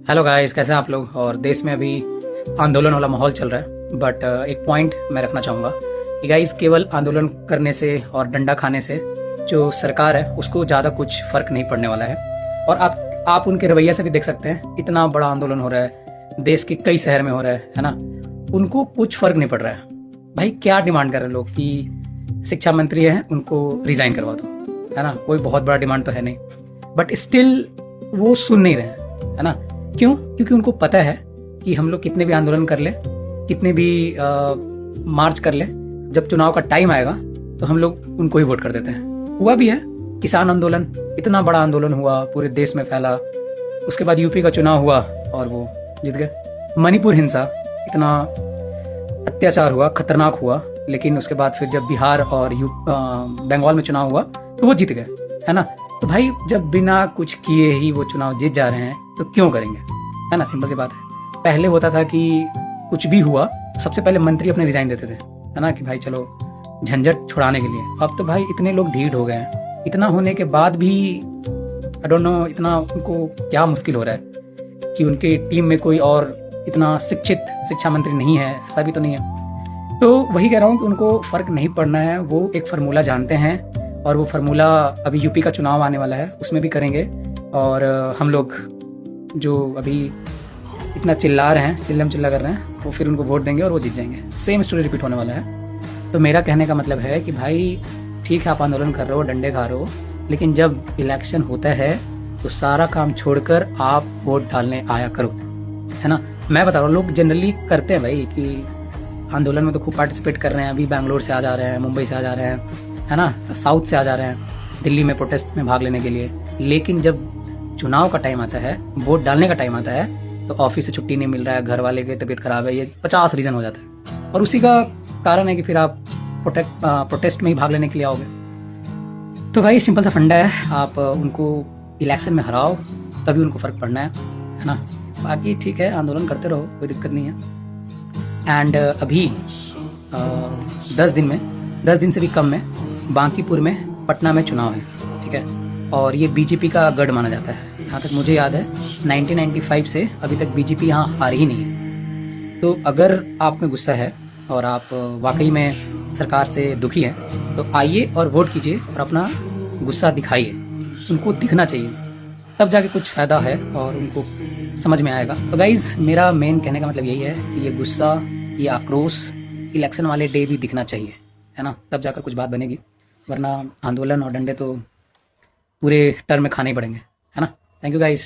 Hello guys, कैसे हैं आप लोग। और देश में अभी आंदोलन वाला माहौल चल रहा है, बट एक पॉइंट मैं रखना चाहूँगा कि गाइस केवल आंदोलन करने से और डंडा खाने से जो सरकार है उसको ज़्यादा कुछ फ़र्क नहीं पड़ने वाला है। और आप उनके रवैया से भी देख सकते हैं, इतना बड़ा आंदोलन हो रहा है, देश के कई शहर में हो रहा है ना, उनको कुछ फ़र्क नहीं पड़ रहा है। भाई क्या डिमांड कर रहे हैं लोग कि शिक्षा मंत्री हैं उनको रिज़ाइन करवा दो, है ना। कोई बहुत बड़ा डिमांड तो है नहीं, बट स्टिल वो सुन नहीं रहे हैं, है ना। क्यों? क्योंकि उनको पता है कि हम लोग कितने भी आंदोलन कर ले, कितने भी मार्च कर ले, जब चुनाव का टाइम आएगा तो हम लोग उनको ही वोट कर देते हैं। हुआ भी है, किसान आंदोलन इतना बड़ा आंदोलन हुआ, पूरे देश में फैला। उसके बाद यूपी का चुनाव हुआ और वो जीत गए। मणिपुर हिंसा, इतना अत्याचार हुआ, खतरनाक हुआ, लेकिन उसके बाद फिर जब बिहार और बंगाल में चुनाव हुआ तो वो जीत गए, है ना। तो भाई जब बिना कुछ किए ही वो चुनाव जीत जा रहे हैं तो क्यों करेंगे, है ना। सिंपल सी बात है। पहले होता था कि कुछ भी हुआ सबसे पहले मंत्री अपने रिजाइन देते थे, है ना, कि भाई चलो झंझट छुड़ाने के लिए। अब तो भाई इतने लोग ढीठ हो गए हैं, इतना होने के बाद भी आई डोंट नो इतना उनको क्या मुश्किल हो रहा है कि उनकी टीम में कोई और इतना शिक्षित शिक्षा मंत्री नहीं है, ऐसा भी तो नहीं है। तो वही कह रहा हूँ कि उनको फर्क नहीं पड़ना है। वो एक फार्मूला जानते हैं और वो फार्मूला अभी यूपी का चुनाव आने वाला है उसमें भी करेंगे। और हम लोग जो अभी इतना चिल्ला रहे हैं, चिल्लम चिल्ला कर रहे हैं, वो फिर उनको वोट देंगे और वो जीत जाएंगे। सेम स्टोरी रिपीट होने वाला है। तो मेरा कहने का मतलब है कि भाई ठीक है, आप आंदोलन कर रहे हो, डंडे खा रहे हो, लेकिन जब इलेक्शन होता है तो सारा काम छोड़कर आप वोट डालने आया करो, है ना। मैं बता रहा हूँ, लोग जनरली करते हैं भाई कि आंदोलन में तो खूब पार्टिसिपेट कर रहे हैं, अभी बैंगलोर से आ जा रहे हैं, मुंबई से आ जा रहे हैं, है ना, साउथ से आ जा रहे हैं दिल्ली में प्रोटेस्ट में भाग लेने के लिए। लेकिन जब चुनाव का टाइम आता है, वोट डालने का टाइम आता है, तो ऑफिस से छुट्टी नहीं मिल रहा है, घर वाले की तबीयत खराब है, ये 50 रीज़न हो जाता है। और उसी का कारण है कि फिर आप प्रोटेस्ट में ही भाग लेने के लिए आओगे। तो भाई सिंपल सा फंडा है, आप उनको इलेक्शन में हराओ तभी उनको फ़र्क पड़ना है ना। बाकी ठीक है, आंदोलन करते रहो, कोई दिक्कत नहीं है। एंड अभी 10 दिन से भी कम में बांकीपुर में, पटना में चुनाव है, ठीक है। और ये बीजेपी का गढ़ माना जाता है। जहाँ तक मुझे याद है 1995 से अभी तक बीजेपी यहाँ हारी ही नहीं है। तो अगर आप में गुस्सा है और आप वाकई में सरकार से दुखी हैं तो आइए और वोट कीजिए और अपना गुस्सा दिखाइए, उनको दिखना चाहिए, तब जाके कुछ फ़ायदा है और उनको समझ में आएगा। तो गाइज़ मेरा मेन कहने का मतलब यही है कि ये गुस्सा, ये आक्रोश इलेक्शन वाले डे भी दिखना चाहिए, है ना, तब जाकर कुछ बात बनेगी। वरना आंदोलन और डंडे तो पूरे टर्म में खाने ही पड़ेंगे, है ना। Thank you guys.